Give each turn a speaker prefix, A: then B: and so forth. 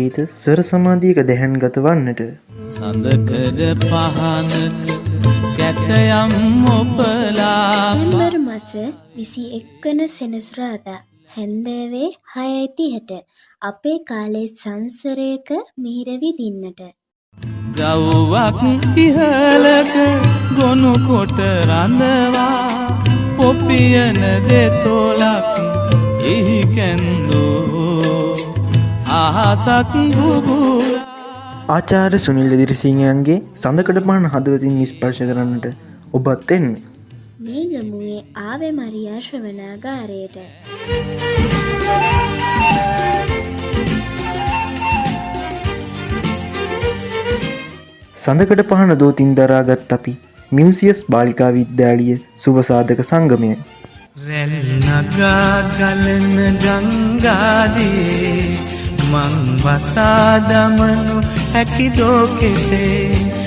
A: ගීත ස්වර සමාධියක දැහන්ගත වන්නට
B: සඳකඩ පහනක කැටයම් ඔබලා
C: සැම්බර් මස 21 වන සෙනසුරාදා හැන්දෑවේ 6:30ට අපේ කාලේ සංසරයක මිහිර විඳින්නට.
B: ගව්වක් ඉහළක ගොනු කොට රඳවා පොපියන දෙතොලක් එහි කැන්දෝ අහසක් ගුගුරා.
A: ආචාර්ය සුනිල් දිරිසිංහයන්ගේ සඳකඩ පහන හදවතින් ස්පර්ශ කරන්නට ඔබත් එන්න.
C: මේ ගමුවේ ආවේ මරියා ශ්‍රවණාගාරයට.
A: සඳකඩ පහන දෝතින් දරාගත් අපි මියුසියස් බාලිකා විද්‍යාලීය සුබසාධක සංගමය
B: රැල් නගා ගලන ගංගාදී මං වසා දමනු හැකි දෝ කෙසේ